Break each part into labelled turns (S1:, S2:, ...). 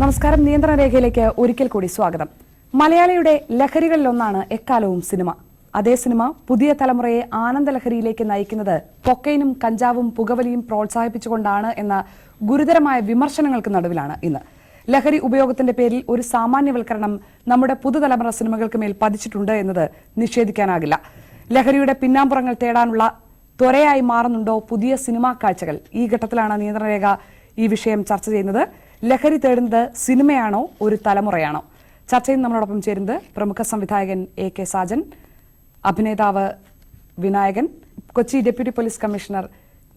S1: നമസ്കാരം. നിയന്ത്രണ രേഖയിലേക്ക് ഒരിക്കൽ കൂടി സ്വാഗതം. മലയാളിയുടെ ലഹരികളിലൊന്നാണ് എക്കാലവും സിനിമ. അതേ സിനിമ പുതിയ തലമുറയെ ആനന്ദലഹരിയിലേക്ക് നയിക്കുന്നത് കൊക്കൈനും കഞ്ചാവും പുകവലിയും പ്രോത്സാഹിപ്പിച്ചുകൊണ്ടാണ് എന്ന ഗുരുതരമായ വിമർശനങ്ങൾക്ക് നടുവിലാണ് ഇന്ന്. ലഹരി ഉപയോഗത്തിന്റെ പേരിൽ ഒരു സാമാന്യവൽക്കരണം നമ്മുടെ പുതുതലമുറ സിനിമകൾക്ക് മേൽ പതിച്ചിട്ടുണ്ട് എന്നത് നിഷേധിക്കാനാകില്ല. ലഹരിയുടെ പിന്നാമ്പുറങ്ങൾ തേടാനുള്ള ത്വരയായി മാറുന്നുണ്ടോ പുതിയ സിനിമാ കാഴ്ചകൾ? ഈ ഘട്ടത്തിലാണ് നിയന്ത്രണരേഖ ഈ വിഷയം ചർച്ച ചെയ്യുന്നത്. ലഹരി തേടുന്നത് സിനിമയാണോ ഒരു തലമുറയാണോ? ചർച്ചയിൽ നമ്മളോടൊപ്പം ചേരുന്നത് പ്രമുഖ സംവിധായകൻ AK സാജൻ, അഭിനേതാവ് Vinayakan, Kochi deputy police commissioner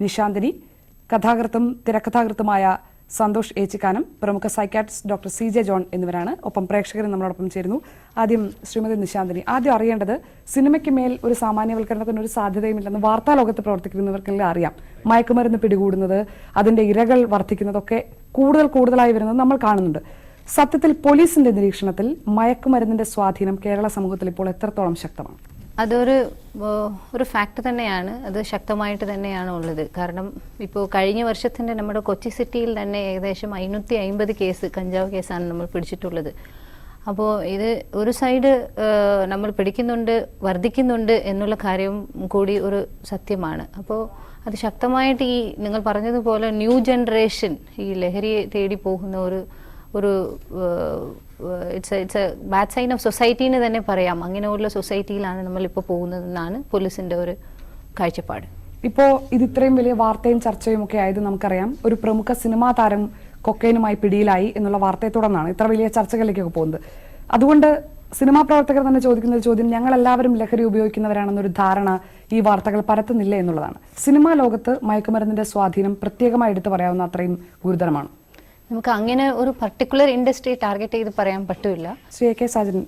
S1: Nishanthini, കഥാകൃത്തും തിരക്കഥാകൃത്തുമായ സന്തോഷ് ഏച്ചിക്കാനം, പ്രമുഖ സൈക്യാട്രിസ്റ്റ് ഡോക്ടർ CJ ജോൺ എന്നിവരാണ്. ഒപ്പം പ്രേക്ഷകരും നമ്മളോടൊപ്പം ചേരുന്നു. ആദ്യം ശ്രീമതി നിശാന്തിനി, ആദ്യം അറിയേണ്ടത് സിനിമയ്ക്ക് മേൽ ഒരു സാമാന്യവൽക്കരണത്തിന് ഒരു സാധ്യതയുമില്ലെന്ന് വാർത്താ ലോകത്ത് പ്രവർത്തിക്കുന്നവർക്കെല്ലാം അറിയാം. മയക്കുമരുന്ന് പിടികൂടുന്നത്, അതിന്റെ ഇരകൾ വർദ്ധിക്കുന്നതൊക്കെ കൂടുതലായി വരുന്നത് നമ്മൾ കാണുന്നുണ്ട്. സത്യത്തിൽ പോലീസിന്റെ നിരീക്ഷണത്തിൽ മയക്കുമരുന്നിന്റെ സ്വാധീനം കേരള സമൂഹത്തിൽ ഇപ്പോൾ എത്രത്തോളം ശക്തമാണ്?
S2: അതൊരു ഫാക്ട് തന്നെയാണ്. അത് ശക്തമായിട്ട് തന്നെയാണ് ഉള്ളത്. കാരണം ഇപ്പോൾ കഴിഞ്ഞ വർഷത്തിൻ്റെ നമ്മുടെ കൊച്ചി സിറ്റിയിൽ തന്നെ ഏകദേശം 550 കേസ് കഞ്ചാവ് കേസാണ് നമ്മൾ പിടിച്ചിട്ടുള്ളത്. അപ്പോൾ ഇത് ഒരു സൈഡ് നമ്മൾ പിടിക്കുന്നുണ്ട്, വർദ്ധിക്കുന്നുണ്ട് എന്നുള്ള കാര്യം കൂടി ഒരു സത്യമാണ്. അപ്പോൾ അത് ശക്തമായിട്ട് ഈ നിങ്ങൾ പറഞ്ഞതുപോലെ ന്യൂ ജനറേഷൻ ഈ ലഹരിയെ തേടി പോകുന്ന ഒരു it's a bad sign of society എന്ന് തന്നെ പറയാം. അങ്ങനെയുള്ള സൊസൈറ്റിയിലാണ് നമ്മളിപ്പോൾ പോകുന്നതെന്നാണ് പോലീസിന്റെ ഒരു കാഴ്ചപ്പാട്.
S1: ഇപ്പോൾ ഇത് ഇത്രയും വലിയ വാർത്തയും ചർച്ചയും ഒക്കെ ആയത് നമുക്കറിയാം. ഒരു പ്രമുഖ സിനിമാ താരം കൊക്കൈനുമായി പിടിയിലായി എന്നുള്ള വാർത്തയെ തുടർന്നാണ് ഇത്ര വലിയ ചർച്ചകളിലേക്കൊക്കെ പോകുന്നത്. അതുകൊണ്ട് സിനിമാ പ്രവർത്തകർ തന്നെ ചോദിക്കുന്ന ഒരു ചോദ്യം, ഞങ്ങളെല്ലാവരും ലഹരി ഉപയോഗിക്കുന്നവരാണെന്നൊരു ധാരണ ഈ വാർത്തകൾ പരത്തുന്നില്ല എന്നുള്ളതാണ്. സിനിമാ ലോകത്ത് മയക്കുമരുന്നിന്റെ സ്വാധീനം പ്രത്യേകമായി എടുത്തു പറയാവുന്ന അത്രയും ഗുരുതരമാണ്.
S2: നമുക്ക് അങ്ങനെ ഒരു പർട്ടിക്കുലർ ഇൻഡസ്ട്രി ടാർഗറ്റ് ചെയ്ത് പറയാൻ പറ്റില്ല.
S1: ശ്രീ AK സാജൻ,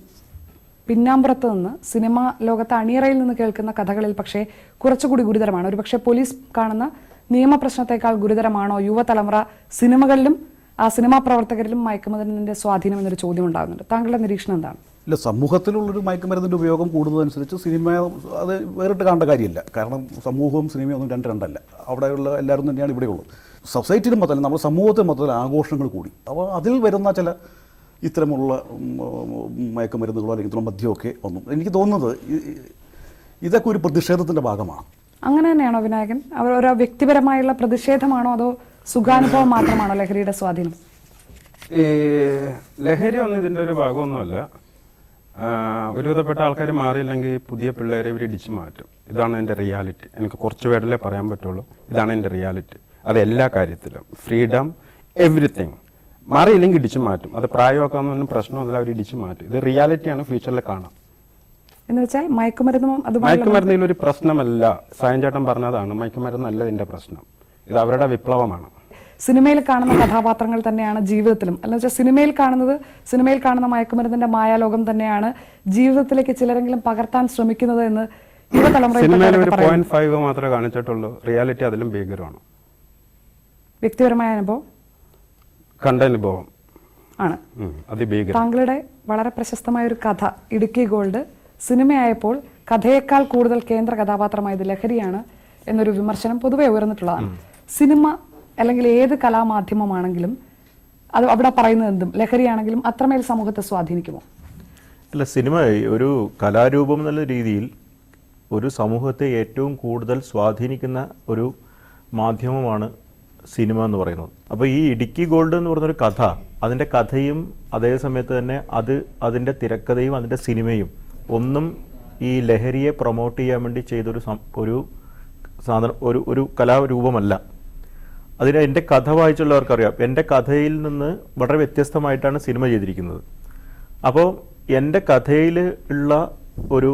S1: പിന്നാമ്പുറത്ത് നിന്ന് സിനിമാ ലോകത്ത് അണിയറയിൽ നിന്ന് കേൾക്കുന്ന കഥകളിൽ പക്ഷേ കുറച്ചുകൂടി ഗുരുതരമാണ്. ഒരുപക്ഷെ പോലീസ് കാണുന്ന നിയമപ്രശ്നത്തെക്കാൾ ഗുരുതരമാണോ യുവതലമുറ സിനിമകളിലും ആ സിനിമാ പ്രവർത്തകരിലും മയക്കുമരുന്നിന്റെ സ്വാധീനം എന്നൊരു ചോദ്യം ഉണ്ടാകുന്നുണ്ട്. താങ്കളുടെ നിരീക്ഷണം എന്താണ്?
S3: ഇല്ല, സമൂഹത്തിലുള്ളൊരു മയക്കുമരുന്നിൻ്റെ ഉപയോഗം കൂടുന്നതനുസരിച്ച് സിനിമ അത് വേറിട്ട് കാണേണ്ട കാര്യമില്ല. കാരണം സമൂഹവും സിനിമയും ഒന്നും രണ്ടല്ല. അവിടെയുള്ള എല്ലാവരും തന്നെയാണ് ഇവിടെയുള്ളത്. സൊസൈറ്റിയിലും മൊത്തം നമ്മുടെ സമൂഹത്തിൽ മൊത്തത്തിൽ ആഘോഷങ്ങൾ കൂടി. അപ്പോൾ അതിൽ വരുന്ന ചില ഇത്തരമുള്ള മയക്കുമരുന്നുകളോ അല്ലെങ്കിൽ മദ്യമൊക്കെ ഒന്നും എനിക്ക് തോന്നുന്നത് ഇതൊക്കെ ഒരു പ്രതിഷേധത്തിൻ്റെ ഭാഗമാണ്.
S1: അങ്ങനെ തന്നെയാണോ വിനായകൻ? ഓരോ വ്യക്തിപരമായുള്ള പ്രതിഷേധമാണോ അതോ സുഖാനുഭവം മാത്രമാണോ ലഹരിയുടെ സ്വാധീനം?
S4: ലഹരി ഒന്നും ഇതിൻ്റെ ഒരു ഭാഗമൊന്നുമല്ല. ഒരുവിധപ്പെട്ട ആൾക്കാർ മാറിയില്ലെങ്കിൽ പുതിയ പിള്ളേരെ ഇവർ ഇടിച്ചു മാറ്റും. ഇതാണ് എൻ്റെ റിയാലിറ്റി. എനിക്ക് കുറച്ച് പേരിലേ പറയാൻ പറ്റുള്ളൂ. ഇതാണ് എൻ്റെ റിയാലിറ്റി. അത് എല്ലാ കാര്യത്തിലും ഫ്രീഡം എവറിത്തിങ്. മാറിയില്ലെങ്കിൽ ഇടിച്ചു മാറ്റും. അത് പ്രായമാക്കാമെന്നൊന്നും പ്രശ്നമൊന്നുമില്ല, അവർ ഇടിച്ചു മാറ്റും. ഇത് റിയാലിറ്റിയാണ്, ഫ്യൂച്ചറിൽ കാണാം.
S1: എന്ന് വെച്ചാൽ
S4: മയക്കുമരുന്നിൽ ഒരു പ്രശ്നമല്ല. സായൻ ചേട്ടൻ പറഞ്ഞതാണ്, മയക്കുമരുന്നല്ല ഇതിന്റെ പ്രശ്നം. ഇത് അവരുടെ വിപ്ലവമാണ്.
S1: സിനിമയിൽ കാണുന്ന കഥാപാത്രങ്ങൾ തന്നെയാണ് ജീവിതത്തിലും. അല്ല വെച്ചാൽ സിനിമയിൽ കാണുന്ന മയക്കുമരുന്നിന്റെ മായാലോകം തന്നെയാണ് ജീവിതത്തിലേക്ക് ചിലരെങ്കിലും പകർത്താൻ ശ്രമിക്കുന്നത് എന്ന് യുവതലമുറ.
S4: സിനിമയിൽ ഒരു 0.5 മാത്രമേ കാണിച്ചിട്ടുള്ളൂ. റിയാലിറ്റി അതിലും ഭീകരമാണ്.
S1: വ്യക്തിപരമായ അനുഭവം,
S4: കണ്ട അനുഭവം
S1: ആണ്
S4: അതിഭീകരം.
S1: താങ്കളുടെ വളരെ പ്രശസ്തമായ ഒരു കഥ ഇടുക്കി ഗോൾഡ് സിനിമയായപ്പോൾ കഥയേക്കാൾ കൂടുതൽ കേന്ദ്ര കഥാപാത്രമായത് ലഹരിയാണ് എന്നൊരു വിമർശനം പൊതുവെ ഉയർന്നിട്ടുള്ളതാണ്. സിനിമ അല്ലെങ്കിൽ ഏത് കലാമാധ്യമമാണെങ്കിലും അത് അവിടെ പറയുന്നത് എന്തും ലഹരിയാണെങ്കിലും അത്രമേൽ സമൂഹത്തെ സ്വാധീനിക്കുമോ?
S5: അല്ല, സിനിമ ഒരു കലാരൂപം എന്നുള്ള രീതിയിൽ ഒരു സമൂഹത്തെ ഏറ്റവും കൂടുതൽ സ്വാധീനിക്കുന്ന ഒരു മാധ്യമമാണ് സിനിമ എന്ന് പറയുന്നത്. അപ്പോൾ ഈ ഇടുക്കി ഗോൾഡ് എന്ന് പറയുന്നൊരു കഥ, അതിൻ്റെ കഥയും അതേ സമയത്ത് തന്നെ അതിൻ്റെ തിരക്കഥയും അതിൻ്റെ സിനിമയും ഒന്നും ഈ ലഹരിയെ പ്രൊമോട്ട് ചെയ്യാൻ വേണ്ടി ചെയ്തൊരു ഒരു കലാരൂപമല്ല. അതിന് എൻ്റെ കഥ വായിച്ചുള്ളവർക്കറിയാം, എൻ്റെ കഥയിൽ നിന്ന് വളരെ വ്യത്യസ്തമായിട്ടാണ് സിനിമ ചെയ്തിരിക്കുന്നത്. അപ്പോൾ എൻ്റെ കഥയിൽ ഉള്ള ഒരു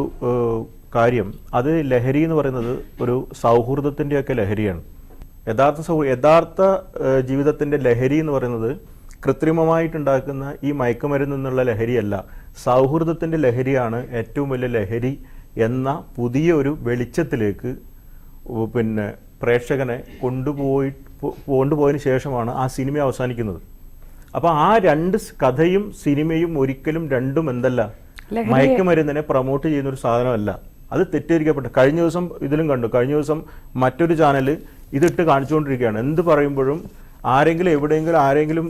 S5: കാര്യം, അത് ലഹരി എന്ന് പറയുന്നത് ഒരു സൗഹൃദത്തിൻ്റെയൊക്കെ ലഹരിയാണ്. യഥാർത്ഥ ജീവിതത്തിൻ്റെ ലഹരി എന്ന് പറയുന്നത് കൃത്രിമമായിട്ടുണ്ടാക്കുന്ന ഈ മയക്കുമരുന്ന് എന്നുള്ള ലഹരിയല്ല, സൗഹൃദത്തിൻ്റെ ലഹരിയാണ് ഏറ്റവും വലിയ ലഹരി എന്ന പുതിയ ഒരു വെളിച്ചത്തിലേക്ക് പ്രേക്ഷകനെ കൊണ്ടുപോയതിന് ശേഷമാണ് ആ സിനിമ അവസാനിക്കുന്നത്. അപ്പോൾ ആ രണ്ട് കഥയും സിനിമയും ഒരിക്കലും രണ്ടും എന്തല്ല, മയക്കുമരുന്നിനെ പ്രൊമോട്ട് ചെയ്യുന്ന ഒരു സാധനമല്ല. അത് തെറ്റിദ്ധരിക്കപ്പെട്ടു. കഴിഞ്ഞ ദിവസം ഇതിലും കണ്ടു. കഴിഞ്ഞ ദിവസം മറ്റൊരു ചാനൽ ഇതിട്ട് കാണിച്ചുകൊണ്ടിരിക്കുകയാണ്. എന്ത് പറയുമ്പോഴും ആരെങ്കിലും എവിടെയെങ്കിലും ആരെങ്കിലും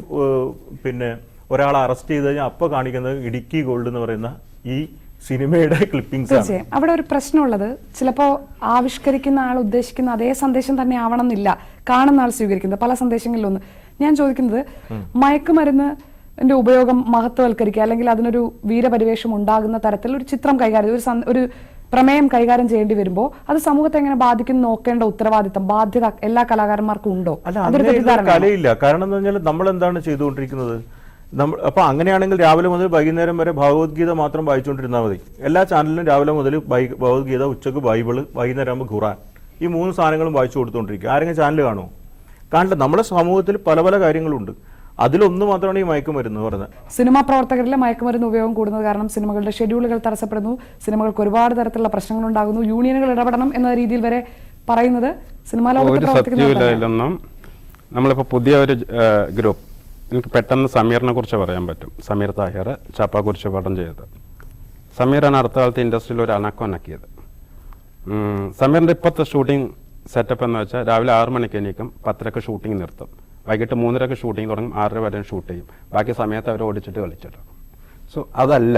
S5: ഒരാളെ അറസ്റ്റ് ചെയ്ത് കഴിഞ്ഞാൽ അപ്പോൾ കാണിക്കുന്നത് ഇടുക്കി ഗോൾഡ് എന്ന് പറയുന്ന ഈ സിനിമയുടെ ക്ലിപ്പിംഗ്സ് ആണ്.
S1: തീർച്ചയായും അവിടെ ഒരു പ്രശ്നമുള്ളത് ചിലപ്പോൾ ആവിഷ്കരിക്കുന്ന ആൾ ഉദ്ദേശിക്കുന്ന അതേ സന്ദേശം തന്നെ ആവണം എന്നില്ല കാണുന്ന ആൾ സ്വീകരിക്കുന്നത് പല സന്ദേശങ്ങളിലൊന്ന്. ഞാൻ ചോദിക്കുന്നത് മയക്കുമരുന്നിന്റെ ഉപയോഗം മഹത്വവൽക്കരിക്കുക അല്ലെങ്കിൽ അതിനൊരു വീരപരിവേഷം ഉണ്ടാകുന്ന തരത്തിൽ ഒരു ചിത്രം കൈകാര്യം ഒരു പ്രമേയം കൈകാര്യം ചെയ്യേണ്ടി വരുമ്പോൾ അത് സമൂഹത്തെ എങ്ങനെ ബാധിക്കും നോക്കേണ്ട ഉത്തരവാദിത്തം ബാധ്യത എല്ലാ കലാകാരന്മാർക്കും ഉണ്ടോ?
S5: അല്ല,
S1: അതൊരു
S5: അങ്ങനെ ഒരു
S1: തെറ്റിദ്ധാരണ.
S5: കലയില്ല. കാരണം എന്താ പറഞ്ഞാൽ നമ്മൾ എന്താണ് ചെയ്തുകൊണ്ടിരിക്കുന്നത്? അപ്പോൾ അങ്ങനെയാണെങ്കിൽ രാവിലെ മുതൽ വൈകുന്നേരം വരെ ഭഗവത്ഗീത മാത്രം വായിച്ചുകൊണ്ടിരുന്നാൽ മതി. എല്ലാ ചാനലിലും രാവിലെ മുതൽ ഭഗവത്ഗീത, ഉച്ചക്ക് ബൈബിള്, വൈകുന്നേരം ആകുമ്പോൾ ഖുറാൻ, ഈ 3 സാധനങ്ങളും വായിച്ചു കൊടുത്തുകൊണ്ടിരിക്കുക. ആരെങ്കിലും ചാനൽ കാണുമോ? കാണില്ല. നമ്മുടെ സമൂഹത്തിൽ പല പല കാര്യങ്ങളുണ്ട്. അതിലൊന്ന് മാത്രമാണ് ഈ മയക്കുമരുന്ന് പറഞ്ഞത്.
S1: സിനിമാ പ്രവർത്തകരിലെ മയക്കുമരുന്ന് ഉപയോഗം കൂടുന്നത് കാരണം സിനിമകളുടെ ഷെഡ്യൂളുകൾ തടസ്സപ്പെടുന്നു, സിനിമകൾക്ക് ഒരുപാട് തരത്തിലുള്ള പ്രശ്നങ്ങൾ ഉണ്ടാകുന്നു, യൂണിയനുകൾ ഇടപെടണം എന്ന രീതിയിൽ വരെ പറയുന്നത് സിനിമാ ലോകത്ത് പ്രവർത്തിക്കുന്ന
S4: നമ്മളിപ്പോൾ പുതിയ ഒരു ഗ്രൂപ്പ്, എനിക്ക് പെട്ടെന്ന് സമീറിനെ കുറിച്ച് പറയാൻ പറ്റും. സമീർ താഹിർ ചാപ്പാക്കുറിച്ച് പടം ചെയ്തത്. സമീറാണ് അടുത്ത കാലത്ത് ഇൻഡസ്ട്രിയിൽ ഒരു അനക്കിയത്. സമീറിൻ്റെ ഇപ്പോഴത്തെ ഷൂട്ടിംഗ് സെറ്റപ്പ് എന്ന് വെച്ചാൽ രാവിലെ 6 മണിക്ക് എണീക്കും, 10:00 ഷൂട്ടിംഗ് നിർത്തും, വൈകിട്ട് 3:30 ഷൂട്ടിംഗ് തുടങ്ങും, 6:30 വരെ ഷൂട്ട് ചെയ്യും, ബാക്കി സമയത്ത് അവർ ഓടിച്ചിട്ട് കളിച്ചിട്ട്. സോ അതല്ല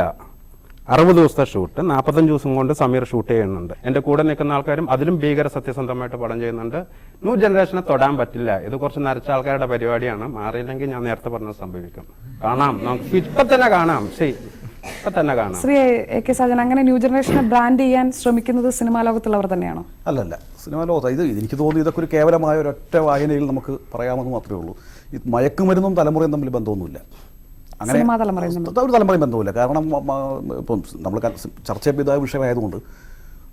S4: 60 ദിവസത്തെ ഷൂട്ട് 45 ദിവസം കൊണ്ട് സമീർ ഷൂട്ട് ചെയ്യുന്നുണ്ട്. എൻ്റെ കൂടെ നിൽക്കുന്ന ആൾക്കാരും അതിലും ഭീകര സത്യസന്ധമായിട്ട് പടം ചെയ്യുന്നുണ്ട്. ന്യൂ ജനറേഷനെ തൊടാൻ പറ്റില്ല. ഇത് കുറച്ച് നരച്ച ആൾക്കാരുടെ പരിപാടിയാണ്. മാറിയില്ലെങ്കിൽ ഞാൻ നേരത്തെ പറഞ്ഞത് സംഭവിക്കും. കാണാം, നമുക്ക് ഇപ്പൊ തന്നെ കാണാം. ശരി, ഇപ്പൊ തന്നെ കാണാം.
S1: ശ്രീ എ കെ സാജൻ, അങ്ങനെ ന്യൂ ജനറേഷനെ ബ്രാൻഡ് ചെയ്യാൻ ശ്രമിക്കുന്നത് സിനിമാ ലോകത്തുള്ളവർ തന്നെയാണോ?
S3: അല്ലല്ല, സിനിമാ ലോകത്ത് ഇത് എനിക്ക് തോന്നി ഇതൊക്കെ ഒരു കേവലമായ ഒരൊറ്റ വായനയിൽ നമുക്ക് പറയാമെന്ന് മാത്രമേ ഉള്ളൂ. ഈ മയക്കുമരുന്നും തലമുറയും തമ്മിൽ ബന്ധമൊന്നുമില്ല. അങ്ങനെ ഒരു തലമുറയും ബന്ധമില്ല. കാരണം ഇപ്പം നമ്മൾ ചർച്ച ചെയ്ത വിഷയമായതുകൊണ്ട്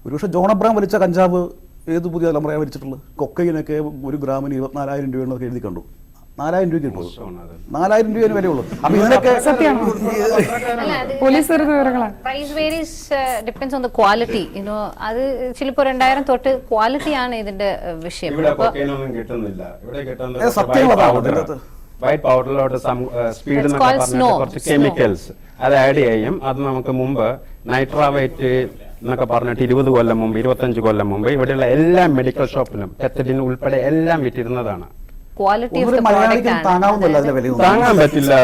S3: ഒരുപക്ഷെ ജോൺ അബ്രഹാം വലിച്ച കഞ്ചാവ് ഏത് പുതിയ തലമുറയാണ് വലിച്ചിട്ടുള്ളത്? കൊക്കൈനൊക്കെ 1 ഗ്രാമിന് 24,000 രൂപയെന്നൊക്കെ എഴുതി കണ്ടു. 4,000 രൂപയ്ക്ക് കിട്ടുള്ളൂ. 4,000 രൂപ വിലയുള്ളൂ. അപ്പൊ ഇതിനൊക്കെ
S2: price varies depends on the quality. അത് ചിലപ്പോൾ 2,000 തൊട്ട് ക്വാളിറ്റിയാണ് ഇതിന്റെ വിഷയം.
S4: വൈറ്റ് പൗഡറിലോട്ട് സ്പീഡ് എന്നൊക്കെ പറഞ്ഞിട്ട് കുറച്ച് കെമിക്കൽസ് അത് ആഡ് ചെയ്യും. അത് നമുക്ക് മുമ്പ് നൈട്രാവൈറ്റ് എന്നൊക്കെ പറഞ്ഞിട്ട് 20 കൊല്ലം മുമ്പ് 25 കൊല്ലം മുമ്പ് ഇവിടെയുള്ള എല്ലാ മെഡിക്കൽ ഷോപ്പിലും കെത്തഡിൻ ഉൾപ്പെടെ എല്ലാം വിറ്റിരുന്നതാണ്. താങ്ങാൻ പറ്റില്ല.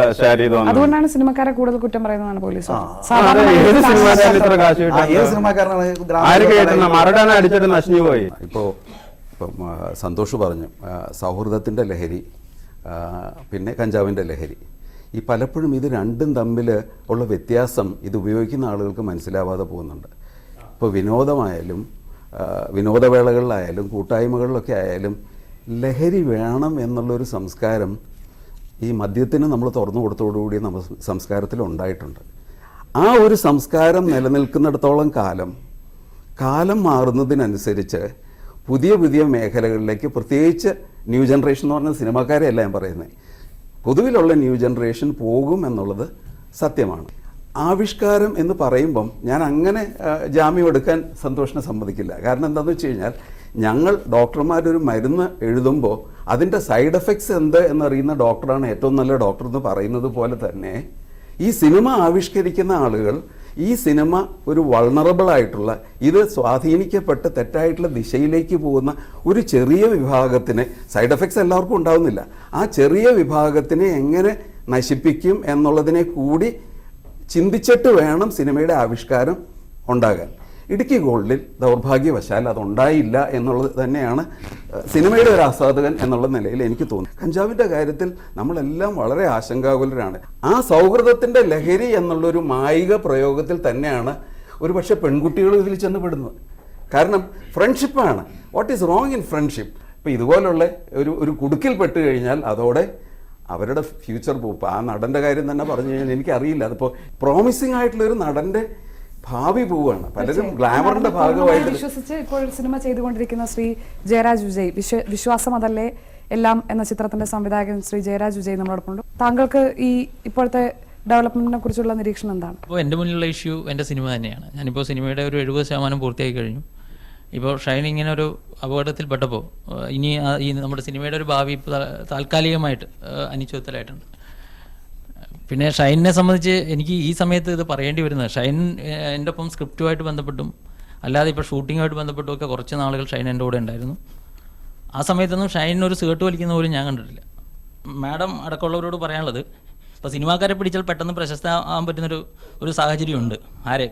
S1: അതുകൊണ്ടാണ് സിനിമക്കാരെ കൂടുതൽ കുറ്റം പറയുന്നതാണ് പോലീസ്.
S4: മറഡാന അടിച്ചിട്ട് നശിഞ്ഞു പോയി.
S6: ഇപ്പം സന്തോഷ് പറഞ്ഞു സൗഹൃദത്തിൻ്റെ ലഹരി, പിന്നെ കഞ്ചാവിൻ്റെ ലഹരി. ഈ പലപ്പോഴും ഇത് രണ്ടും തമ്മിൽ ഉള്ള വ്യത്യാസം ഇത് ഉപയോഗിക്കുന്ന ആളുകൾക്ക് മനസ്സിലാവാതെ പോകുന്നുണ്ട്. ഇപ്പോൾ വിനോദമായാലും വിനോദവേളകളിലായാലും കൂട്ടായ്മകളിലൊക്കെ ആയാലും ലഹരി വേണം എന്നുള്ളൊരു സംസ്കാരം ഈ മദ്യത്തിന് നമ്മൾ തുറന്നു കൊടുത്തോടുകൂടി നമ്മൾ സംസ്കാരത്തിൽ ഉണ്ടായിട്ടുണ്ട്. ആ ഒരു സംസ്കാരം നിലനിൽക്കുന്നിടത്തോളം കാലം മാറുന്നതിനനുസരിച്ച് പുതിയ പുതിയ മേഖലകളിലേക്ക്, പ്രത്യേകിച്ച് ന്യൂ ജനറേഷൻ എന്ന് പറഞ്ഞ സിനിമാക്കാരെയല്ല ഞാൻ പറയുന്നത്, പൊതുവിലുള്ള ന്യൂ ജനറേഷൻ പോകും എന്നുള്ളത് സത്യമാണ്. ആവിഷ്കാരം എന്ന് പറയുമ്പം ഞാൻ അങ്ങനെ ജാമ്യം എടുക്കാൻ സന്തോഷിനെ സമ്മതിക്കില്ല. കാരണം എന്താണെന്ന് വെച്ച് കഴിഞ്ഞാൽ ഞങ്ങൾ ഡോക്ടർമാരൊരു മരുന്ന് എഴുതുമ്പോൾ അതിൻ്റെ സൈഡ് എഫക്ട്സ് എന്ത് എന്നറിയുന്ന ഡോക്ടറാണ് ഏറ്റവും നല്ല ഡോക്ടർ എന്ന് പറയുന്നത് പോലെ തന്നെ ഈ സിനിമ ആവിഷ്കരിക്കുന്ന ആളുകൾ ഈ സിനിമ ഒരു വൾണറബിൾ ആയിട്ടുള്ള, ഇത് സ്വാധീനിക്കപ്പെട്ട് തെറ്റായിട്ടുള്ള ദിശയിലേക്ക് പോകുന്ന ഒരു ചെറിയ വിഭാഗത്തിന്, സൈഡ് എഫക്ട്സ് എല്ലാവർക്കും ഉണ്ടാവുന്നില്ല, ആ ചെറിയ വിഭാഗത്തിനെ എങ്ങനെ നശിപ്പിക്കും എന്നുള്ളതിനെ കൂടി ചിന്തിച്ചിട്ട് വേണം സിനിമയുടെ ആവിഷ്കാരം ഉണ്ടാകാൻ. ഇടുക്കി ഗോൾഡിൽ ദൗർഭാഗ്യവശാൽ അതുണ്ടായില്ല എന്നുള്ളത് തന്നെയാണ് സിനിമയുടെ ഒരു ആസ്വാദകൻ എന്നുള്ള നിലയിൽ എനിക്ക് തോന്നുന്നു. കഞ്ചാവിൻ്റെ കാര്യത്തിൽ നമ്മളെല്ലാം വളരെ ആശങ്കാകുലരാണ്. ആ സൗഹൃദത്തിൻ്റെ ലഹരി എന്നുള്ളൊരു മായിക പ്രയോഗത്തിൽ തന്നെയാണ് ഒരു പക്ഷേ പെൺകുട്ടികൾ ഇതിൽ ചെന്ന് പെടുന്നത്. കാരണം ഫ്രണ്ട്ഷിപ്പാണ്. What is wrong in friendship? ഇപ്പോൾ ഇതുപോലുള്ള ഒരു കുടുക്കിൽ പെട്ട് കഴിഞ്ഞാൽ അതോടെ അവരുടെ ഫ്യൂച്ചർ പോകും. ആ നടൻ്റെ കാര്യം തന്നെ പറഞ്ഞു കഴിഞ്ഞാൽ എനിക്കറിയില്ല, അതിപ്പോൾ പ്രോമിസിംഗ് ആയിട്ടുള്ളൊരു നടൻ്റെ ഭാവി പോവുകയാണ്. പലരും ഗ്ലാമറിന്റെ ഭാഗമായിട്ട്
S1: വിശ്വസിച്ച് ഇപ്പോൾ സിനിമ ചെയ്തുകൊണ്ടിരിക്കുന്ന ശ്രീ ജയരാജ് വിജയ്, വിശ്വാസം അതല്ലേ എല്ലാം എന്ന ചിത്രത്തിന്റെ സംവിധായകൻ ശ്രീ ജയരാജ് വിജയ് നമ്മളോടൊപ്പം ഉണ്ട്. താങ്കൾക്ക് ഈ ഇപ്പോഴത്തെ ഡെവലപ്മെന്റിനെ കുറിച്ചുള്ള നിരീക്ഷണം എന്താണ്?
S7: ഇപ്പോൾ എൻ്റെ മുന്നിലുള്ള ഇഷ്യൂ എൻ്റെ സിനിമ തന്നെയാണ്. ഞാനിപ്പോൾ സിനിമയുടെ ഒരു 70% പൂർത്തിയായി കഴിഞ്ഞു. ഇപ്പോൾ ഷൈൻ ഇങ്ങനെ ഒരു അപകടത്തിൽപ്പെട്ടപ്പോൾ ഇനി ഈ നമ്മുടെ സിനിമയുടെ ഒരു ഭാവി ഇപ്പോൾ താൽക്കാലികമായിട്ട് അനിശ്ചിതത്തിലായിട്ടുണ്ട്. പിന്നെ ഷൈനിനെ സംബന്ധിച്ച് എനിക്ക് ഈ സമയത്ത് ഇത് പറയേണ്ടി വരുന്നത്, ഷൈൻ എൻ്റെ ഒപ്പം സ്ക്രിപ്റ്റുമായിട്ട് ബന്ധപ്പെട്ടും അല്ലാതെ ഇപ്പോൾ ഷൂട്ടിങ്ങുമായിട്ട് ബന്ധപ്പെട്ടും ഒക്കെ കുറച്ച് നാളുകൾ ഷൈൻ എൻ്റെ കൂടെ ഉണ്ടായിരുന്നു. ആ സമയത്തൊന്നും ഷൈനൊരു സിഗരറ്റ് വലിക്കുന്ന പോലും ഞാൻ കണ്ടിട്ടില്ല. മാഡം അടക്കമുള്ളവരോട് പറയാനുള്ളത്, അപ്പോൾ സിനിമാക്കാരെ പിടിച്ചാൽ പെട്ടെന്ന് പ്രശസ്തമാകാൻ പറ്റുന്നൊരു സാഹചര്യമുണ്ട് ആരെ.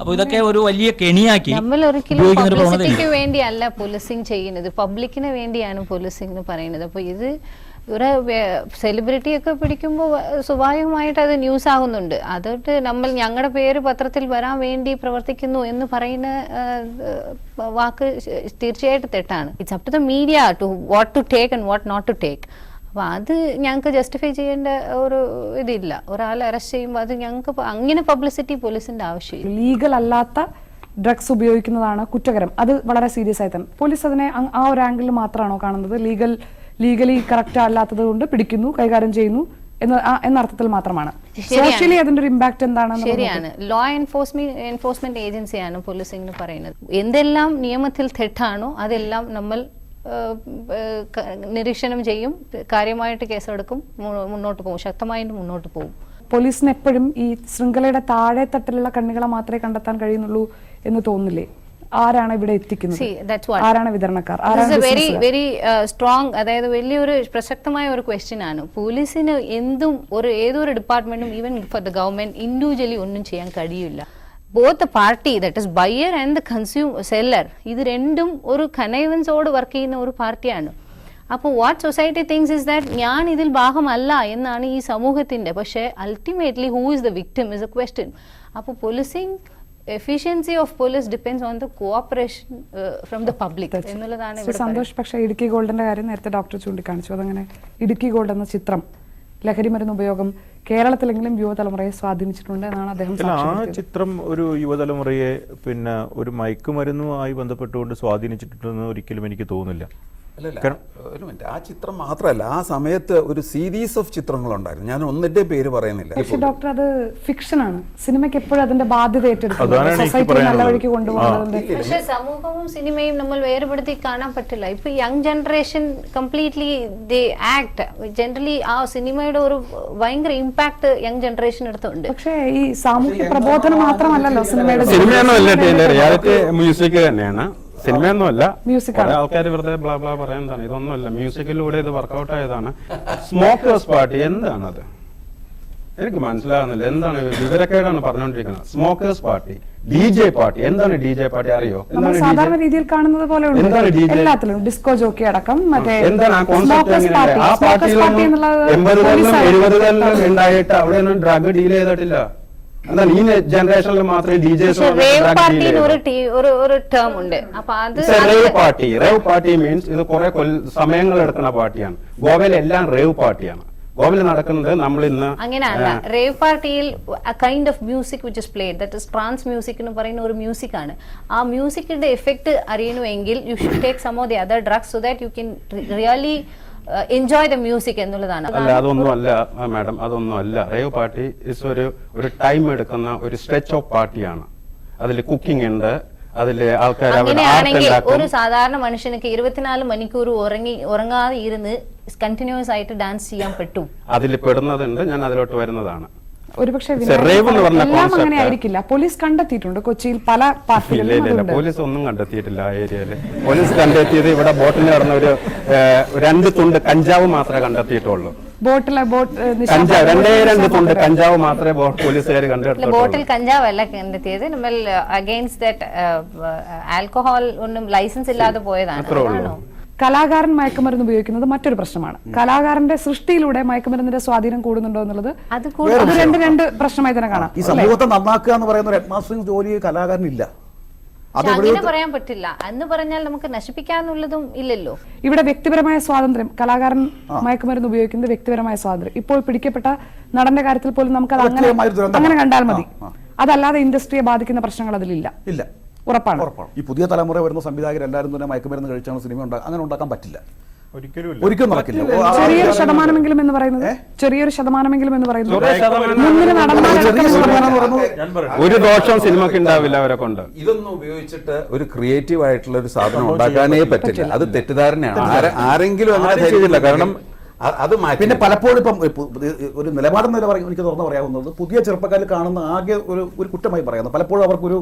S7: അപ്പോൾ ഇതൊക്കെ ഒരു വലിയ കെണിയാക്കി
S2: നമ്മൾ ഒരിക്കലും
S7: ഉപയോഗിക്കുന്ന ഒരു
S2: പബ്ലിസിറ്റിക്ക്
S7: പ്രവണതയുണ്ട്.
S2: വേണ്ടിയല്ല പോലീസിങ് ചെയ്യുന്നത്, പബ്ലിക്കിന് വേണ്ടിയാണ് പോലീസിംഗ് എന്ന് പറയുന്നത്. അപ്പോൾ ഇത് ഒരു സെലിബ്രിറ്റിയൊക്കെ പിടിക്കുമ്പോൾ സ്വാഭാവികമായിട്ട് അത് ന്യൂസ് ആകുന്നുണ്ട്. അതൊട്ട് ഞങ്ങളുടെ പേര് പത്രത്തിൽ വരാൻ വേണ്ടി പ്രവർത്തിക്കുന്നു എന്ന് പറയുന്ന വാക്ക് തീർച്ചയായിട്ടും തെറ്റാണ്. It's up to the media to what to take and what not to take. അപ്പോൾ അത് ഞങ്ങൾക്ക് ജസ്റ്റിഫൈ ചെയ്യേണ്ട ഒരു ഇതില്ല. ഒരാളെ അറസ്റ്റ് ചെയ്യുമ്പോൾ അത് ഞങ്ങൾക്ക് അങ്ങനെ പബ്ലിസിറ്റി പോലീസിന്റെ ആവശ്യമില്ല.
S1: ലീഗൽ അല്ലാത്ത ഡ്രഗ്സ് ഉപയോഗിക്കുന്നതാണ് കുറ്റകരം. അത് വളരെ സീരിയസ് ആയി തന്നെ പോലീസ് അതിനെ ആ ഒരു ആംഗിളിൽ മാത്രമാണോ കാണുന്നത്? ലീഗലി കറക്റ്റ് അല്ലാത്തത് കൊണ്ട് പിടിക്കുന്നു, കൈകാര്യം ചെയ്യുന്നു എന്ന അർത്ഥത്തിൽ മാത്രമാണ്. സോഷ്യലി അതിന്റെ ഒരു ഇമ്പാക്ട് എന്താണ്?
S2: ശരിയാണ്, ലോ എൻഫോഴ്സ്മെന്റ് ഏജൻസിയാണ് പോലീസിംഗ് എന്ന് പറയുന്നത്. എന്തെല്ലാം നിയമത്തിൽ തെറ്റാണോ അതെല്ലാം നമ്മൾ നിരീക്ഷണം ചെയ്യും, കാര്യമായിട്ട് കേസെടുക്കും, മുന്നോട്ട് പോകും, ശക്തമായിട്ട് മുന്നോട്ട് പോകും.
S1: പോലീസിന് എപ്പോഴും ഈ ശൃംഖലയുടെ താഴെ തട്ടിലുള്ള കണ്ണികളെ മാത്രമേ കണ്ടെത്താൻ കഴിയുന്നുള്ളൂ എന്ന് തോന്നില്ലേ? ആരാണ് ഇവിടെ എത്തിക്കുന്നത്? ആരാണ് വിതരണക്കാർ?
S2: വെരി സ്ട്രോങ്, അതായത് വലിയൊരു പ്രസക്തമായ ഒരു ക്വസ്റ്റ്യൻ ആണ്. പോലീസിന് ഏതൊരു ഡിപ്പാർട്ട്മെന്റും even for the government individually ഒന്നും ചെയ്യാൻ കഴിയില്ല. Both the party, that is buyer and the seller, ഇത് രണ്ടും ഒരു കനൈവൻസോട് വർക്ക് ചെയ്യുന്ന ഒരു പാർട്ടിയാണ്. അപ്പോൾ what society thinks is that ഞാൻ ഇതിൽ ഭാഗമല്ല എന്നാണ് ഈ സമൂഹത്തിന്റെ. പക്ഷേ ultimately who is the victim is a question. അപ്പോൾ policing efficiency of police depends on the cooperation from the public എന്നുള്ളതാണ് ഇവിടെ
S1: സന്തോഷ്. പക്ഷേ ഇടുക്കി ഗോൾഡിന്റെ കാര്യം നേരത്തെ ഡോക്ടർ ചൂണ്ടിക്കാണിച്ചു. അതങ്ങനെ ഇടുക്കി ഗോൾഡ് എന്ന ചിത്രം, ലഹരി മരുന്ന് ഉപയോഗം കേരളത്തിലെങ്കിലും യുവതലമുറയെ സ്വാധീനിച്ചിട്ടുണ്ട് എന്നാണ് അദ്ദേഹം
S5: ആ ചിത്രം ഒരു യുവതലമുറയെ പിന്നെ ഒരു മയക്കുമരുന്നുമായി ബന്ധപ്പെട്ടുകൊണ്ട് സ്വാധീനിച്ചിട്ടുണ്ടെന്ന് ഒരിക്കലും എനിക്ക് തോന്നുന്നില്ല.
S6: അല്ലല്ല, ഒരു മിനിറ്റ്, ആ ചിത്രം മാത്രമല്ല, ആ സമയത്ത് ഒരു സീരീസ് ഓഫ് ചിത്രങ്ങളുണ്ടായിരുന്നു. ഞാൻ ഒന്നിന്റെ പേര് പറയുന്നില്ല.
S1: പക്ഷേ ഡോക്ടർ, അത് ഫിക്ഷൻ ആണ്. സിനിമയ്ക്ക് എപ്പോഴും അതിന്റെ ബാധ്യത ഏറ്റെടുക്കും,
S5: അതാണ് എനിക്ക്
S1: സൊസൈറ്റി നല്ല
S5: പറയാനുള്ളത്.
S1: വഴിക്ക് കൊണ്ടുപോകുന്നതിന്റെ.
S2: പക്ഷെ സമൂഹവും സിനിമയും നമ്മൾ വേർപെടുത്തി കാണാൻ പറ്റില്ല. ഇപ്പൊ യങ് ജനറേഷൻ കംപ്ലീറ്റ്ലി ദേ ആക്ട് ജനറലി ആ സിനിമയുടെ ഒരു ഭയങ്കര ഇമ്പാക്ട് യങ് ജനറേഷൻ എടുത്തുണ്ട്.
S1: പക്ഷേ ഈ സാമൂഹ്യ പ്രബോധനം മാത്രമല്ലല്ലോ സിനിമയുടെ.
S4: സിനിമയൊന്നുമല്ല, റിയാലിറ്റി മ്യൂസിക് തന്നെയാണ്. സിനിമയൊന്നുമല്ല,
S1: മ്യൂസിക്കാണ്.
S4: ആൾക്കാർ വെറുതെ ബ്ലാ ബ്ലാ പറയുന്നതാണ്. ഇതൊന്നുമല്ല, മ്യൂസിക്കിലൂടെ ഇത് വർക്കൗട്ട് ആയതാണ്. സ്മോക്കേഴ്സ് പാർട്ടി എന്താണത്? എനിക്ക് മനസ്സിലാകുന്നില്ല. എന്താണ് വിവരക്കേടാണ് പറഞ്ഞുകൊണ്ടിരിക്കുന്നത്? Smokers party, DJ party. എന്താണ് DJ പാർട്ടി അറിയോ?
S1: നമ്മൾ സാധാരണ രീതിയിൽ കാണുന്നത് പോലെ എല്ലാത്തിലും ഡിസ്കോ ജോക്കി അടക്കം
S4: എന്താണ് ആ കോൺസെപ്റ്റ്? എങ്ങനെയാണ് ആ പാർട്ടിയിലൊന്നും 80-കളിലും 70-കളിലും ഉണ്ടായിട്ട് അവിടെ ഒന്നും ഡ്രഗ് ഡീൽ ചെയ്തിട്ടില്ല. എന്നാൽ ഈ ജനറേഷനിൽ മാത്രമേ
S2: ഒരു ടേം ഉണ്ട്. അപ്പൊ അത്
S4: റേവ് പാർട്ടി മീൻസ് ഇത് കുറെ സമയങ്ങൾ എടുക്കുന്ന പാർട്ടിയാണ്. ഗോവയിൽ എല്ലാം റേവ് പാർട്ടിയാണ്. ഗോവയിൽ നടക്കുന്നത് നമ്മൾ ഇന്ന്
S2: അങ്ങനെയല്ല. റേവ് പാർട്ടിയിൽ kind of music which is played, that is trance music എന്ന് പറയുന്ന ഒരു മ്യൂസിക് ആണ്. ആ മ്യൂസിക്കിന്റെ എഫക്ട് അറിയണമെങ്കിൽ you should take some of the other drugs so that you can really enjoy the music എന്നുള്ളതാണ്.
S4: അല്ല, അതൊന്നും അല്ല മാഡം, അതൊന്നും അല്ല. റേവ് പാർട്ടി ഇസ് ഒരു ടൈം എടുക്കുന്ന ഒരു സ്ട്രെച്ച് ഓഫ് പാർട്ടിയാണ്. അതിൽ കുക്കിംഗ് ഉണ്ട്, അതിൽ ആൾക്കാർ
S2: അങ്ങനെയാണെങ്കിൽ ഒരു സാധാരണ മനുഷ്യനക്ക് 24 മണിക്കൂർ ഉറങ്ങാതെ ഇരുന്ന് കണ്ടിന്യൂസ് ആയിട്ട് ഡാൻസ് ചെയ്യാൻ പറ്റും.
S4: അതിൽ പെടുന്നതുണ്ട്, ഞാൻ അതിലോട്ട് വരുന്നതാണ്.
S1: ഒരുപക്ഷെ എല്ലാം അങ്ങനെ ആയിരിക്കില്ല. പോലീസ് കണ്ടെത്തിയിട്ടുണ്ട് കൊച്ചിയിൽ പല പാർട്ടികളിലും.
S4: പോലീസ് ഒന്നും കണ്ടെത്തിയിട്ടില്ല ആ ഏരിയയില്. പോലീസ് കണ്ടെത്തിയത് ഇവിടെ ബോട്ടിൽ നടന്ന ഒരു 2 തുണ്ട് കഞ്ചാവ് മാത്രമേ കണ്ടെത്തിയിട്ടുള്ളൂ. രണ്ട് തുണ്ട് കഞ്ചാവ് മാത്രമേ പോലീസുകാർ കണ്ടെടുത്തുള്ളൂ.
S2: ബോട്ടിൽ കഞ്ചാവ് അല്ല കണ്ടെത്തിയത്, നമ്മൾ അഗൈൻസ്റ്റ് ദാറ്റ് ആൽക്കഹോൾ ഒന്നും ലൈസൻസ് ഇല്ലാതെ പോയതാണ്.
S1: കലാകാരൻ മയക്കുമരുന്ന് ഉപയോഗിക്കുന്നത് മറ്റൊരു പ്രശ്നമാണ്. കലാകാരന്റെ സൃഷ്ടിയിലൂടെ മയക്കുമരുന്നിന്റെ സ്വാധീനം കൂടുന്നുണ്ടോ എന്നുള്ളത് അത് രണ്ട് പ്രശ്നമായി തന്നെ കാണാം.
S3: ഈ സമൂഹത്തെ നന്നാക്കുക എന്ന് പറയുന്ന ഒരു ഹെഡ്മാസ്റ്ററിംഗ് ജോലി കലാകാരനില്ല.
S2: അങ്ങനെ പറയാൻ പറ്റില്ല. എന്ന് പറഞ്ഞാൽ നമുക്ക് നശിപ്പിക്കാന്നുള്ളതും ഇല്ലല്ലോ.
S1: ഇവിടെ വ്യക്തിപരമായ സ്വാതന്ത്ര്യം, കലാകാരൻ മയക്കുമരുന്ന് ഉപയോഗിക്കുന്നത് വ്യക്തിപരമായ സ്വാതന്ത്ര്യം. ഇപ്പോൾ പിടിക്കപ്പെട്ട നടന്റെ കാര്യത്തിൽ പോലും നമുക്ക് അങ്ങനെ കണ്ടാൽ മതി. അതല്ലാതെ ഇൻഡസ്ട്രിയെ ബാധിക്കുന്ന പ്രശ്നങ്ങൾ അതിലില്ല.
S3: ഇല്ല,
S1: ഉറപ്പാണ്.
S3: ഈ പുതിയ തലമുറ വരുന്ന സംവിധായകരെല്ലാവരും തന്നെ മയക്കുമരുന്ന് കഴിച്ചാണ് സിനിമ അങ്ങനെ ഉണ്ടാക്കാൻ പറ്റില്ല. ഒരിക്കലും നടക്കില്ല.
S1: ചെറിയൊരു ശതമാനമെങ്കിലും എന്ന് പറയുന്നത്
S4: ഒരു ദോഷം സിനിമക്ക് ഉണ്ടാവില്ല അവരെ കൊണ്ട്.
S6: ഇതൊന്നും ഉപയോഗിച്ചിട്ട് ഒരു ക്രിയേറ്റീവ് ആയിട്ടുള്ള ഒരു സാധനം ഉണ്ടാക്കാനേ പറ്റില്ല. അത് തെറ്റിദ്ധാരണയാണ്. ആരെങ്കിലും അങ്ങനെ ചെയ്തില്ല. കാരണം അത്
S3: പിന്നെ പലപ്പോഴും ഇപ്പം ഒരു നിലപാടെന്ന് എനിക്ക് തുറന്നു പറയാവുന്നത് പുതിയ ചെറുപ്പക്കാരിൽ കാണുന്ന ആകെ ഒരു കുറ്റമായി പറയുന്നത് പലപ്പോഴും അവർക്കൊരു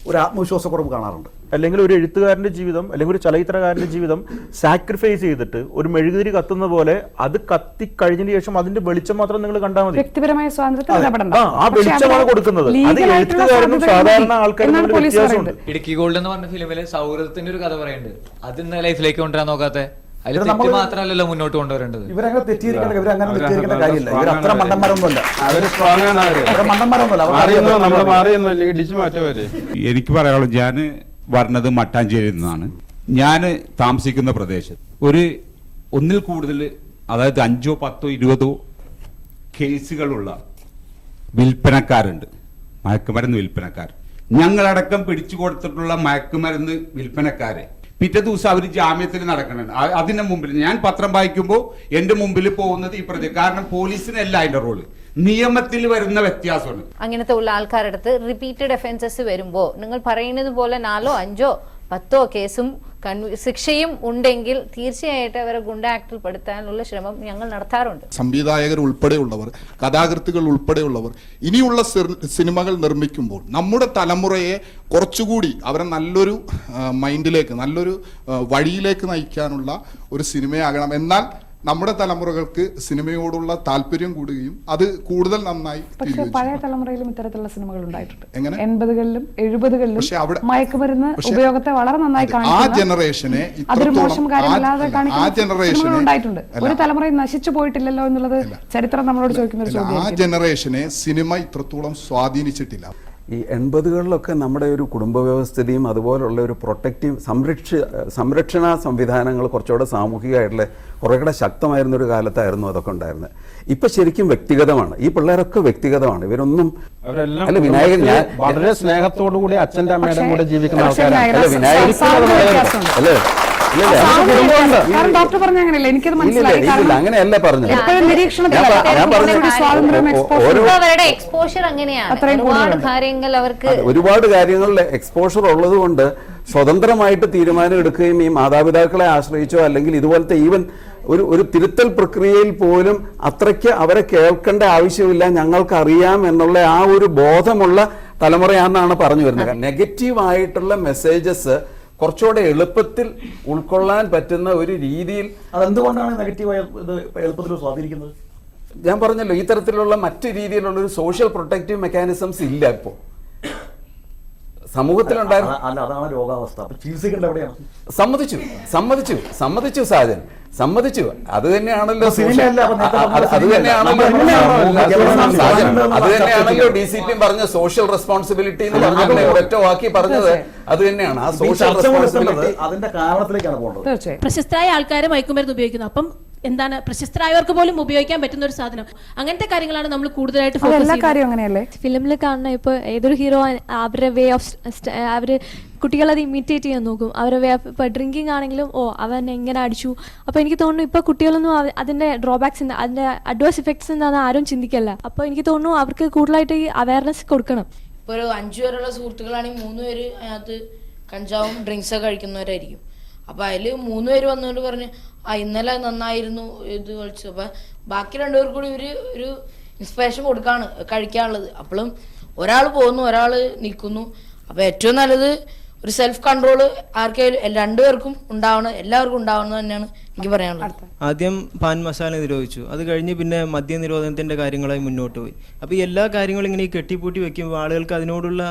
S3: ഒരു ആത്മവിശ്വാസക്കുറവ് കാണാറുണ്ട്.
S5: അല്ലെങ്കിൽ ഒരു എഴുത്തുകാരന്റെ ജീവിതം അല്ലെങ്കിൽ ഒരു ചലച്ചിത്രകാരന്റെ ജീവിതം സാക്രിഫൈസ് ചെയ്തിട്ട് ഒരു മെഴുകുതിരി കത്തുന്ന പോലെ അത് കത്തി കഴിഞ്ഞതിന് ശേഷം അതിന്റെ വെളിച്ചം മാത്രം നിങ്ങൾ കണ്ടാൽ മതി.
S1: വ്യക്തിപരമായ സ്വാതന്ത്ര്യത്തിൽ ഇടപെടണ്ട.
S5: ആ വെളിച്ചമാണ് കൊടുക്കുന്നത്. അത് എഴുത്തുകാരനും സാധാരണ ആൾക്കാരും തമ്മിൽ വ്യത്യാസമുണ്ട്.
S8: ഇടുക്കി ഗോൾഡ് എന്ന് പറഞ്ഞ ഫിലിമില് സൗഹൃദത്തിന്റെ ഒരു കഥ പറയുന്നുണ്ട്. അത് ഇന്ന് ലൈഫിലേക്ക് കൊണ്ടുവരാൻ നോക്കാത്തെ അതിൽ തെറ്റ് മാത്രമല്ലല്ലോ മുന്നോട്ട് കൊണ്ടുവരേണ്ടത്.
S3: ഇവരങ്ങനെ തെറ്റിയിരിക്കേണ്ട ഇവരങ്ങനെ തെറ്റിയിരിക്കേണ്ട കാര്യമില്ല. ഇവർ അത്ര മണ്ടന്മാരൊന്നുമല്ല.
S9: എനിക്ക് പറയാനുള്ളത്, ഞാൻ പറഞ്ഞത് മട്ടാഞ്ചേരിയിൽ നിന്നാണ്. ഞാൻ താമസിക്കുന്ന പ്രദേശത്ത് ഒന്നിൽ കൂടുതൽ, അതായത് 5, 10, 20 കേസുകളുള്ള വിൽപ്പനക്കാരുണ്ട്, മയക്കുമരുന്ന് വിൽപ്പനക്കാർ. ഞങ്ങളടക്കം പിടിച്ചു കൊടുത്തിട്ടുള്ള മയക്കുമരുന്ന് വിൽപ്പനക്കാരെ പിറ്റേ ദിവസം അവർ ജാമ്യത്തിൽ നടക്കണം. അതിന്റെ മുമ്പിൽ ഞാൻ പത്രം വായിക്കുമ്പോൾ എന്റെ മുമ്പിൽ പോകുന്നത് ഈ പ്രതി, കാരണം പോലീസിനല്ല അതിന്റെ റോള്, നിയമത്തിൽ വരുന്ന വ്യത്യാസമാണ്.
S2: അങ്ങനത്തെ ഉള്ള ആൾക്കാരുടെ അടുത്ത് റിപ്പീറ്റഡ് ഒഫൻസസ് വരുമ്പോൾ നിങ്ങൾ പറയുന്നത് പോലെ 4, 5, 10 കേസും ശിക്ഷയും ഉണ്ടെങ്കിൽ തീർച്ചയായിട്ടും അവരെ ഗുണ്ട ആക്ടിൽ പെടുത്താനുള്ള ശ്രമം ഞങ്ങൾ നടത്താറുണ്ട്.
S10: സംവിധായകർ ഉൾപ്പെടെയുള്ളവർ, കഥാകൃത്തുക്കൾ ഉൾപ്പെടെയുള്ളവർ ഇനിയുള്ള സിനിമകൾ നിർമ്മിക്കുമ്പോൾ നമ്മുടെ തലമുറയെ കുറച്ചുകൂടി അവരെ നല്ലൊരു മൈൻഡിലേക്ക്, നല്ലൊരു വഴിയിലേക്ക് നയിക്കാനുള്ള ഒരു സിനിമയാകണം. എന്നാൽ നമ്മുടെ തലമുറകൾക്ക് സിനിമയോടുള്ള താല്പര്യം കൂടുകയും അത് കൂടുതൽ നന്നായി.
S1: പക്ഷേ പഴയ തലമുറയിലും ഇത്തരത്തിലുള്ള സിനിമകൾ ഉണ്ടായിട്ടുണ്ട്.
S10: എങ്ങനെ?
S1: 80കളിലും 70കളിലും മയക്കുമരുന്ന് ഉപയോഗത്തെ വളരെ നന്നായി
S10: ആ ജനറേഷനെ
S1: അതൊരു മോശം കാര്യമല്ലാതെ കാണിക്കുന്ന ഉണ്ടായിട്ടുണ്ട്. ഒരു തലമുറയിൽ നശിച്ചു പോയിട്ടില്ലല്ലോ എന്നുള്ളത് ചരിത്രം നമ്മളോട് ചോദിക്കുന്ന ഒരു ചോദ്യം.
S10: ആ ജനറേഷനെ സിനിമ ഇത്രത്തോളം സ്വാധീനിച്ചിട്ടില്ല.
S6: ഈ 80കളിലൊക്കെ നമ്മുടെ ഒരു കുടുംബ വ്യവസ്ഥിതിയും അതുപോലുള്ള ഒരു പ്രൊട്ടക്റ്റീവ് സംരക്ഷണ സംവിധാനങ്ങൾ കുറച്ചുകൂടെ സാമൂഹികമായിട്ടുള്ള കുറേ കൂടെ ശക്തമായിരുന്നൊരു കാലത്തായിരുന്നു അതൊക്കെ ഉണ്ടായിരുന്നത്. ഇപ്പം ശരിക്കും വ്യക്തിഗതമാണ്. ഈ പിള്ളേരൊക്കെ വ്യക്തിഗതമാണ്. ഇവരൊന്നും അല്ല വിനായകൻ, ഞാൻ
S4: വളരെ സ്നേഹത്തോടു കൂടി അച്ഛൻ്റെ അമ്മയുടെ കൂടെ ജീവിക്കുന്ന ആൾക്കാരാണ്.
S6: അല്ല വിനായകൻ അല്ലേ
S1: ഡോക്ടർ പറഞ്ഞ അങ്ങനെയല്ല, എനിക്കത്
S6: അങ്ങനെയല്ല പറഞ്ഞത്.
S2: അവരുടെ എക്സ്പോഷർ അങ്ങനെയാണ്. ഒരുപാട് കാര്യങ്ങൾ അവർക്ക്
S6: ഒരുപാട് കാര്യങ്ങളിൽ എക്സ്പോഷർ ഉള്ളത് കൊണ്ട് സ്വതന്ത്രമായിട്ട് തീരുമാനം എടുക്കുകയും ഈ മാതാപിതാക്കളെ ആശ്രയിച്ചോ അല്ലെങ്കിൽ ഇതുപോലത്തെ ഈവൻ ഒരു തിരുത്തൽ പ്രക്രിയയിൽ പോലും അത്രയ്ക്ക് അവരെ കേൾക്കേണ്ട ആവശ്യമില്ല, ഞങ്ങൾക്ക് അറിയാം എന്നുള്ള ആ ഒരു ബോധമുള്ള തലമുറയാണെന്നാണ് പറഞ്ഞു വരുന്നത്. നെഗറ്റീവായിട്ടുള്ള മെസ്സേജസ് കുറച്ചുകൂടെ എളുപ്പത്തിൽ ഉൾക്കൊള്ളാൻ പറ്റുന്ന ഒരു രീതിയിൽ.
S3: അതെന്തുകൊണ്ടാണ് നെഗറ്റീവായ എളുപ്പത്തിൽ സ്വാധീനിക്കുന്നത്?
S6: ഞാൻ പറഞ്ഞല്ലോ, ഈ തരത്തിലുള്ള മറ്റു രീതിയിലുള്ള ഒരു സോഷ്യൽ പ്രൊട്ടക്റ്റീവ് മെക്കാനിസംസ് ഇല്ല ഇപ്പോൾ സമൂഹത്തിലുണ്ടായിരുന്നു.
S3: അല്ല, അതാണ് രോഗാവസ്ഥ. ചികിത്സിക്കേണ്ട എവിടെയാണ്?
S6: സമ്മതിച്ചു സാജൻ, സമ്മതിച്ചു. അത് തന്നെയാണല്ലോ DCP പറഞ്ഞ സോഷ്യൽ റെസ്പോൺസിബിലിറ്റി എന്ന് പറഞ്ഞ ഒറ്റ വാക്കി പറഞ്ഞത് അത് തന്നെയാണ്. ആ സോഷ്യൽ റെസ്പോൺസിബിലിറ്റി
S3: അതിന്റെ കാരണത്തിലേക്കാണ് പോകുന്നത്.
S11: പ്രശസ്തരായ ആൾക്കാരെ മയക്കുമരുന്ന് ഉപയോഗിക്കുന്നു. അപ്പം എന്താണ്, പ്രശസ്തരായവർക്ക് പോലും ഉപയോഗിക്കാൻ പറ്റുന്ന ഒരു സാധനം. അങ്ങനത്തെ കാര്യങ്ങളാണ് നമ്മൾ കൂടുതലായിട്ട്
S12: ഫിലിമിൽ കാണുന്ന. ഇപ്പോൾ ഏതൊരു ഹീറോ അവരുടെ വേ ഓഫ് അവര് കുട്ടികളത് ഇമിറ്റേറ്റ് ചെയ്യാൻ നോക്കും. അവരുടെ വേ ഓഫ് ഇപ്പോൾ ഡ്രിങ്കിങ് ആണെങ്കിലും അവൻ എങ്ങനെ അടിച്ചു. അപ്പോൾ എനിക്ക് തോന്നുന്നു ഇപ്പോൾ കുട്ടികളൊന്നും അതിന്റെ ഡ്രോബാക്സ് അതിന്റെ അഡ്വേഴ്സ് ഇഫക്ട്സ് എന്താണെന്ന് ആരും ചിന്തിക്കല്ല. അപ്പോൾ എനിക്ക് തോന്നുന്നു അവർക്ക് കൂടുതലായിട്ട് ഈ അവയർനെസ് കൊടുക്കണം.
S11: ഇപ്പോൾ ഒരു 5 പേരുള്ള സുഹൃത്തുക്കളാണെങ്കിൽ 3 പേര് അതിനകത്ത് കഞ്ചാവും ഡ്രിങ്ക്സൊക്കെ കഴിക്കുന്നവരായിരിക്കും. അപ്പോൾ അതിൽ 3 പേര് വന്നുകൊണ്ട് പറഞ്ഞ് ഇന്നലെ നന്നായിരുന്നു ഇത് കളിച്ചു. അപ്പം ബാക്കി 2 പേർ കൂടി ഒരു ഇൻസ്പിറേഷൻ കൊടുക്കാണ് കഴിക്കാനുള്ളത്. അപ്പോഴും ഒരാൾ പോകുന്നു, ഒരാൾ നിൽക്കുന്നു. അപ്പോൾ ഏറ്റവും നല്ലത് ഒരു സെൽഫ് കൺട്രോൾ ആർക്കെങ്കിലും 2 പേർക്കും ഉണ്ടാവണം, എല്ലാവർക്കും ഉണ്ടാവണം തന്നെയാണ് എനിക്ക് പറയാനുള്ളത്.
S13: ആദ്യം പാൻ മസാല നിരോധിച്ചു, അത് കഴിഞ്ഞ് പിന്നെ മദ്യ നിരോധനത്തിൻ്റെ കാര്യങ്ങളായി മുന്നോട്ട് പോയി. അപ്പോൾ ഈ എല്ലാ കാര്യങ്ങളും ഇങ്ങനെ കെട്ടിപ്പൂട്ടി വെക്കുമ്പോൾ ആളുകൾക്ക് അതിനോടുള്ള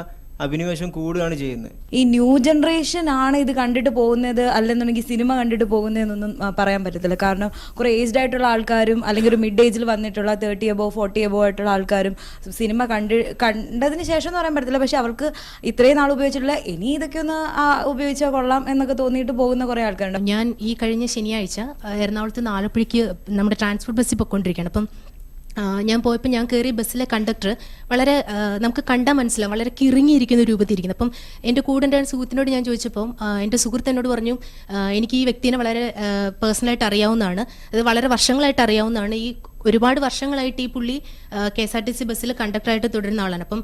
S13: അഭിനിവേശം കൂടുകയാണ് ചെയ്യുന്നത്.
S12: ഈ ന്യൂ ജനറേഷൻ ആണ് ഇത് കണ്ടിട്ട് പോകുന്നത്, അല്ലെന്നുണ്ടെങ്കിൽ സിനിമ കണ്ടിട്ട് പോകുന്നതെന്നൊന്നും പറയാൻ പറ്റത്തില്ല. കാരണം കുറേ ഏജ്ഡ് ആയിട്ടുള്ള ആൾക്കാരും അല്ലെങ്കിൽ ഒരു മിഡ് ഏജിൽ വന്നിട്ടുള്ള 30 above 40 above ആയിട്ടുള്ള ആൾക്കാരും സിനിമ കണ്ടതിന് ശേഷം എന്ന് പറയാൻ പറ്റത്തില്ല. പക്ഷെ അവർക്ക് ഇത്രയും നാൾ ഉപയോഗിച്ചിട്ടുള്ള ഇനി ഇതൊക്കെ ഒന്ന് ഉപയോഗിച്ചാൽ കൊള്ളാം എന്നൊക്കെ തോന്നിയിട്ട് പോകുന്ന കുറേ ആൾക്കാരുണ്ട്.
S11: ഞാൻ ഈ കഴിഞ്ഞ ശനിയാഴ്ച എറണാകുളത്ത് നിന്ന് ആലപ്പുഴയ്ക്ക് നമ്മുടെ ട്രാൻസ്പോർട്ട് ബസ്സിൽ പൊയ്ക്കൊണ്ടിരിക്കുകയാണ്. അപ്പം ഞാൻ പോയപ്പോൾ ഞാൻ കയറിയ ബസ്സിലെ കണ്ടക്ടർ വളരെ നമുക്ക് കണ്ടാൽ മനസ്സിലാവും വളരെ കിറുങ്ങിയിരിക്കുന്ന രൂപത്തിരിക്കുന്നത്. അപ്പം എൻ്റെ കൂടെ എൻ്റെ സുഹൃത്തിനോട് ഞാൻ ചോദിച്ചപ്പോൾ എൻ്റെ സുഹൃത്ത് എന്നോട് പറഞ്ഞു, എനിക്ക് ഈ വ്യക്തിനെ വളരെ പേഴ്സണലായിട്ട് അറിയാവുന്നതാണ്, അത് വളരെ വർഷങ്ങളായിട്ട് അറിയാവുന്നതാണ്. ഈ ഒരുപാട് വർഷങ്ങളായിട്ട് ഈ പുള്ളി KSRTC ബസ്സിൽ കണ്ടക്ടറായിട്ട് തുടരുന്ന ആളാണ്. അപ്പം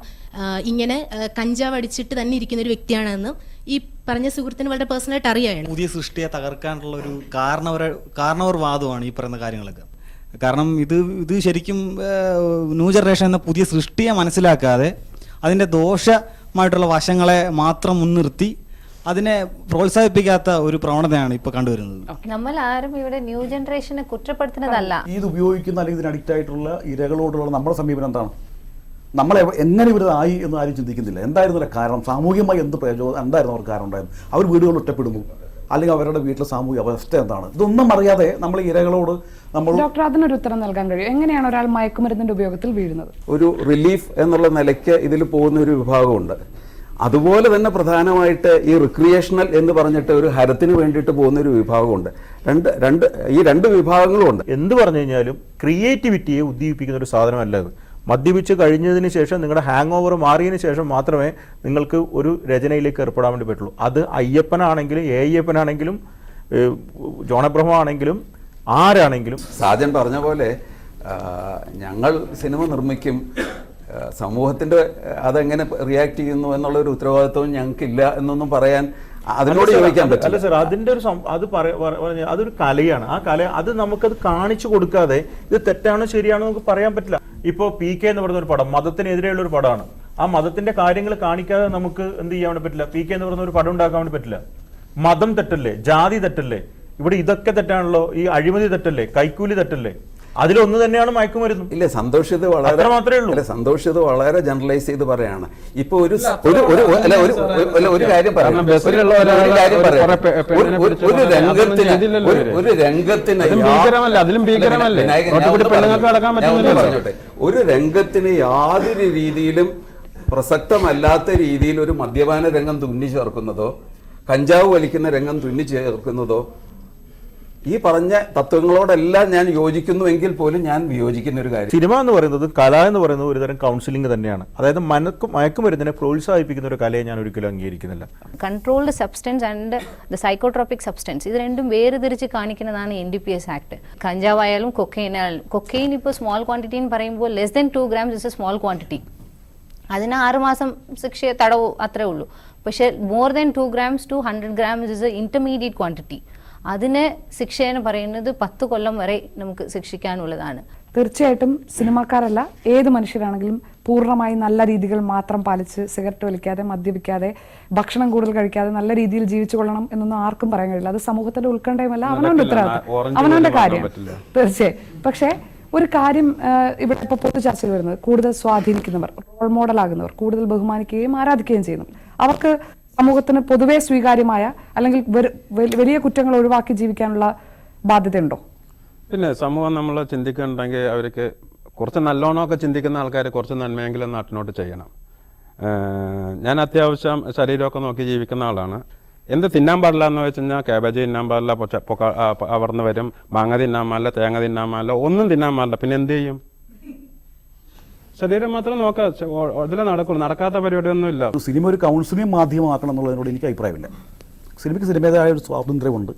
S11: ഇങ്ങനെ കഞ്ചാവ് അടിച്ചിട്ട് തന്നെ ഇരിക്കുന്ന ഒരു വ്യക്തിയാണെന്നും ഈ പറഞ്ഞ സുഹൃത്തിന് വളരെ പേഴ്സണലായിട്ട് അറിയാമാണ്.
S13: പുതിയ സൃഷ്ടിയെ തകർക്കാനുള്ള ഒരു കാരണവർവാദമാണ് ഈ പറയുന്ന കാര്യങ്ങളൊക്കെ. കാരണം ഇത് ശരിക്കും ന്യൂ ജനറേഷൻ എന്ന പുതിയ സൃഷ്ടിയെ മനസ്സിലാക്കാതെ അതിൻ്റെ ദോഷ
S14: മായിട്ടുള്ള വശങ്ങളെ മാത്രം മുൻനിർത്തി അതിനെ പ്രോത്സാഹിപ്പിക്കാത്ത ഒരു പ്രവണതയാണ് ഇപ്പോൾ കണ്ടുവരുന്നത്.
S2: നമ്മൾ ആരും ഇവിടെ ന്യൂ ജനറേഷനെ കുറ്റപ്പെടുത്തുന്നതല്ല.
S3: ഇത് ഉപയോഗിക്കുന്ന അല്ലെങ്കിൽ ഇതിന് അഡിക്റ്റ് ആയിട്ടുള്ള ഇരകളോടുള്ള നമ്മുടെ സമീപനം എന്താണ്? നമ്മൾ എങ്ങനെ ഇവരതായി എന്ന് ആരും ചിന്തിക്കുന്നില്ല. എന്തായിരുന്നില്ല കാരണം? സാമൂഹികമായി എന്ത് പ്രയോജനം എന്തായിരുന്നു അവർക്ക് കാരണം ഉണ്ടായിരുന്നു? അവർ വീടുകളിൽ ഒറ്റപ്പെടുന്നു, അല്ലെങ്കിൽ അവരുടെ വീട്ടിലെ സാമൂഹിക അവസ്ഥ എന്താണ്? ഇതൊന്നും അറിയാതെ നമ്മൾ ഇരകളോട് നമ്മൾ.
S1: ഡോക്ടർ, അതിനൊരു ഉത്തരം നൽകാൻ കഴിയും? എങ്ങനെയാണ് ഒരാൾ മയക്കുമരുന്നിന്റെ ഉപയോഗത്തിൽ വീഴുന്നത്?
S6: ഒരു റിലീഫ് എന്നുള്ള നിലയ്ക്ക് ഇതിൽ പോകുന്ന ഒരു വിഭാഗമുണ്ട്. അതുപോലെ തന്നെ പ്രധാനമായിട്ട് ഈ റിക്രിയേഷണൽ എന്ന് പറഞ്ഞിട്ട് ഒരു ഹരത്തിന് വേണ്ടിയിട്ട് പോകുന്ന ഒരു വിഭാഗമുണ്ട്. ഈ രണ്ട് വിഭാഗങ്ങളും ഉണ്ട്.
S5: എന്ത് പറഞ്ഞു കഴിഞ്ഞാലും ക്രിയേറ്റിവിറ്റിയെ ഉദ്ദീപിക്കുന്ന ഒരു സാധനമല്ല ഇത്. മദ്യപിച്ച് കഴിഞ്ഞതിന് ശേഷം നിങ്ങളുടെ ഹാങ് ഓവർ മാറിയതിന് ശേഷം മാത്രമേ നിങ്ങൾക്ക് ഒരു രചനയിലേക്ക് ഏർപ്പെടാൻ വേണ്ടി പറ്റുള്ളൂ. അത് അയ്യപ്പനാണെങ്കിലും അയ്യപ്പനാണെങ്കിലും ജോൺ എബ്രഹാം ആണെങ്കിലും ആരാണെങ്കിലും.
S6: സാജൻ പറഞ്ഞ പോലെ ഞങ്ങൾ സിനിമ നിർമ്മിക്കും, സമൂഹത്തിൻ്റെ അതെങ്ങനെ റിയാക്ട് ചെയ്യുന്നു എന്നുള്ളൊരു ഉത്തരവാദിത്വം ഞങ്ങൾക്കില്ല എന്നൊന്നും പറയാൻ അതിനോട് ചോദിക്കാൻ പറ്റില്ല.
S5: അല്ല സാർ, അതിൻ്റെ ഒരു അതൊരു കലയാണ്. ആ കല അത് നമുക്കത് കാണിച്ചു കൊടുക്കാതെ ഇത് തെറ്റാണോ ശരിയാണോ നമുക്ക് പറയാൻ പറ്റില്ല. ഇപ്പോൾ PK എന്ന് പറയുന്ന ഒരു പടം മതത്തിനെതിരെയുള്ള ഒരു പടമാണ്. ആ മതത്തിന്റെ കാര്യങ്ങൾ കാണിക്കാതെ നമുക്ക് എന്ത് ചെയ്യാൻ വേണ്ടി പറ്റില്ല? PK എന്ന് പറയുന്ന ഒരു പടം ഉണ്ടാക്കാൻ വേണ്ടി പറ്റില്ല. മതം തെറ്റല്ലേ? ജാതി തെറ്റല്ലേ? ഇവിടെ ഇതൊക്കെ തെറ്റാണല്ലോ. ഈ അഴിമതി തെറ്റല്ലേ? കൈക്കൂലി തെറ്റല്ലേ? അതിലൊന്ന് തന്നെയാണ് മയക്കുമരുന്ന്.
S6: ഇല്ല, സന്തോഷ് വളരെ ജനറലൈസ് ചെയ്ത് പറയാണ്. ഇപ്പൊ ഒരു കാര്യം പറയാം. ഒരു രംഗത്തിന് യാതൊരു രീതിയിലും പ്രസക്തമല്ലാത്ത രീതിയിൽ ഒരു മദ്യപാന രംഗം തുന്നി ചേർക്കുന്നതോ കഞ്ചാവ് വലിക്കുന്ന രംഗം തുന്നി ചേർക്കുന്നതോ ഈ പറഞ്ഞ തത്വങ്ങളോടെല്ലാം ഞാൻ യോജിക്കുന്നുവെങ്കിൽ പോലും ഞാൻ വിയോജിക്കുന്ന ഒരു കാര്യം.
S5: സിനിമ എന്ന് പറയുന്നത്, കല എന്ന് പറയുന്നത് ഒരുതരം കൗൺസിലിംഗ് തന്നെയാണ്. അതായത് മയക്കുമരുന്നിനെ പ്രോത്സാഹിപ്പിക്കുന്ന ഒരു കലയെ ഞാൻ ഒരിക്കലും അംഗീകരിക്കുന്നില്ല.
S2: Controlled substance and the psychotropic substance, ഇത് രണ്ടും വേർതിരിച്ച് കാണിക്കുന്നതാണ് NDPS ആക്ട്. കഞ്ചാവായാലും കൊക്കൈനായാലും. കൊക്കൈൻ ഇപ്പോൾ സ്മോൾ ക്വാണ്ടിറ്റി എന്ന് പറയുമ്പോൾ less than 2 grams is A small quantity. അതിന് 6 മാസം ശിക്ഷ തടവ് അത്രേ ഉള്ളൂ. പക്ഷേ more than 2 grams to 100 grams is A intermediate quantity. അതിന് ശിക്ഷ എന്ന് പറയുന്നത് 10 കൊല്ലം വരെ നമുക്ക് ശിക്ഷിക്കാനുള്ളതാണ്.
S1: തീർച്ചയായിട്ടും സിനിമാക്കാരല്ല, ഏത് മനുഷ്യരാണെങ്കിലും പൂർണ്ണമായി നല്ല രീതികൾ മാത്രം പാലിച്ച് സിഗരറ്റ് വലിക്കാതെ, മദ്യപിക്കാതെ, ഭക്ഷണം കൂടുതൽ കഴിക്കാതെ നല്ല രീതിയിൽ ജീവിച്ചു കൊള്ളണം എന്നൊന്നും ആർക്കും പറയാൻ കഴിയില്ല. അത് സമൂഹത്തിന്റെ ഉത്കണ്ഠയുമല്ല, അവനവന്റെ ഉത്തരവാദിത്തം, അവനവന്റെ കാര്യം. തീർച്ചയായും. പക്ഷേ ഒരു കാര്യം ഇവിടെ ഇപ്പോൾ പൊതു ചർച്ചയിൽ വരുന്നത്, കൂടുതൽ സ്വാധീനിക്കുന്നവർ, റോൾ മോഡലാകുന്നവർ, കൂടുതൽ ബഹുമാനിക്കുകയും ആരാധിക്കുകയും ചെയ്യുന്നു. അവർക്ക് സമൂഹത്തിന് പൊതുവെ സ്വീകാര്യമായ അല്ലെങ്കിൽ വലിയ കുറ്റങ്ങൾ ഒഴിവാക്കി ജീവിക്കാനുള്ള ബാധ്യതയുണ്ടോ?
S4: പിന്നെ സമൂഹം നമ്മൾ ചിന്തിക്കുന്നുണ്ടെങ്കിൽ അവർക്ക് കുറച്ച് നല്ലോണമൊക്കെ ചിന്തിക്കുന്ന ആൾക്കാർ കുറച്ച് നന്മയെങ്കിലും നാട്ടിനോട്ട് ചെയ്യണം. ഞാൻ അത്യാവശ്യം ശരീരമൊക്കെ നോക്കി ജീവിക്കുന്ന ആളാണ്. എന്ത് തിന്നാൻ പാടില്ല എന്ന് വെച്ച് കഴിഞ്ഞാൽ കാബേജ് തിന്നാൻ പാടില്ല, അവർന്ന് വരും, മാങ്ങ തിന്നാൻ പാടില്ല, തേങ്ങ തിന്നാൻ പാടില്ല, ഒന്നും തിന്നാൻ പാടില്ല. പിന്നെ എന്ത് ചെയ്യും? ശരീരം മാത്രം നോക്കാം, ഇതിലെ നടക്കുള്ളൂ. നടക്കാത്ത പരിപാടിയൊന്നുമില്ല.
S3: സിനിമ ഒരു കൗൺസിലിംഗ് മാധ്യമമാക്കണം എന്നുള്ളതിനോട് എനിക്ക് അഭിപ്രായമില്ല. സിനിമയ്ക്ക് സിനിമയുടേതായ ഒരു സ്വാതന്ത്ര്യമുണ്ട്.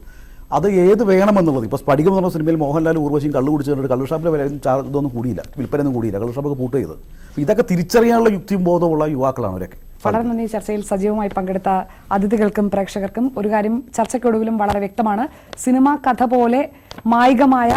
S3: അത് ഏത് വേണമെന്നുള്ളത്. ഇപ്പോൾ സ്ഫടികം എന്ന് പറഞ്ഞ സിനിമയിൽ മോഹൻലാൽ ഊർവശിയും കള്ളു കുടിച്ചിട്ട് കള്ളു ഷാപ്പിലെ വില ഇതൊന്നും കൂടിയില്ല, വിൽപ്പനയൊന്നും കൂടിയില്ല, കള്ളു ഷാപ്പൊക്കെ പൂട്ട് ചെയ്ത്. ഇതൊക്കെ തിരിച്ചറിയാനുള്ള യുക്തിയും ബോധമുള്ള യുവാക്കളാണ് അവരൊക്കെ.
S1: വളരെ നന്ദി. ചർച്ചയിൽ സജീവമായി പങ്കെടുത്ത അതിഥികൾക്കും പ്രേക്ഷകർക്കും. ഒരു കാര്യം ചർച്ചയ്ക്കൊടുവിലും വളരെ വ്യക്തമാണ്, സിനിമാ കഥ പോലെ മായികമായ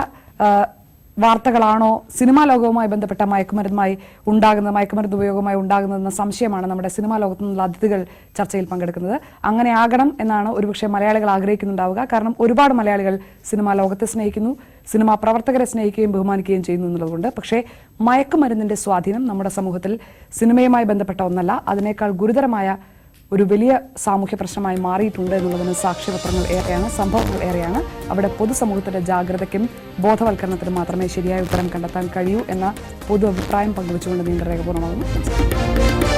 S1: വാർത്തകളാണോ സിനിമാ ലോകവുമായി ബന്ധപ്പെട്ട മയക്കുമരുന്ന് ഉപയോഗവുമായി ഉണ്ടാകുന്നതെന്ന സംശയമാണ് നമ്മുടെ സിനിമാ ലോകത്തു നിന്നുള്ള അതിഥികൾ ചർച്ചയിൽ പങ്കെടുക്കുന്നത്. അങ്ങനെ ആകണം എന്നാണ് ഒരുപക്ഷെ മലയാളികൾ ആഗ്രഹിക്കുന്നുണ്ടാവുക. കാരണം ഒരുപാട് മലയാളികൾ സിനിമാ ലോകത്തെ സ്നേഹിക്കുന്നു, സിനിമാ പ്രവർത്തകരെ സ്നേഹിക്കുകയും ബഹുമാനിക്കുകയും ചെയ്യുന്നു എന്നുള്ളതുകൊണ്ട്. പക്ഷേ മയക്കുമരുന്നിന്റെ സ്വാധീനം നമ്മുടെ സമൂഹത്തിൽ സിനിമയുമായി ബന്ധപ്പെട്ട ഒന്നല്ല, അതിനേക്കാൾ ഗുരുതരമായ ഒരു വലിയ സാമൂഹ്യ പ്രശ്നമായി മാറിയിട്ടുണ്ട് എന്നുള്ളതിന് സാക്ഷ്യപത്രങ്ങൾ ഏറെയാണ്, സംഭവങ്ങൾ ഏറെയാണ്. അവിടെ പൊതുസമൂഹത്തിന്റെ ജാഗ്രതയ്ക്കും ബോധവൽക്കരണത്തിനും മാത്രമേ ശരിയായ ഉത്തരം കണ്ടെത്താൻ കഴിയൂ എന്ന പൊതു അഭിപ്രായം പങ്കുവച്ചുകൊണ്ട് നീണ്ട രേഖ പൂർണ്ണമാകുന്നു.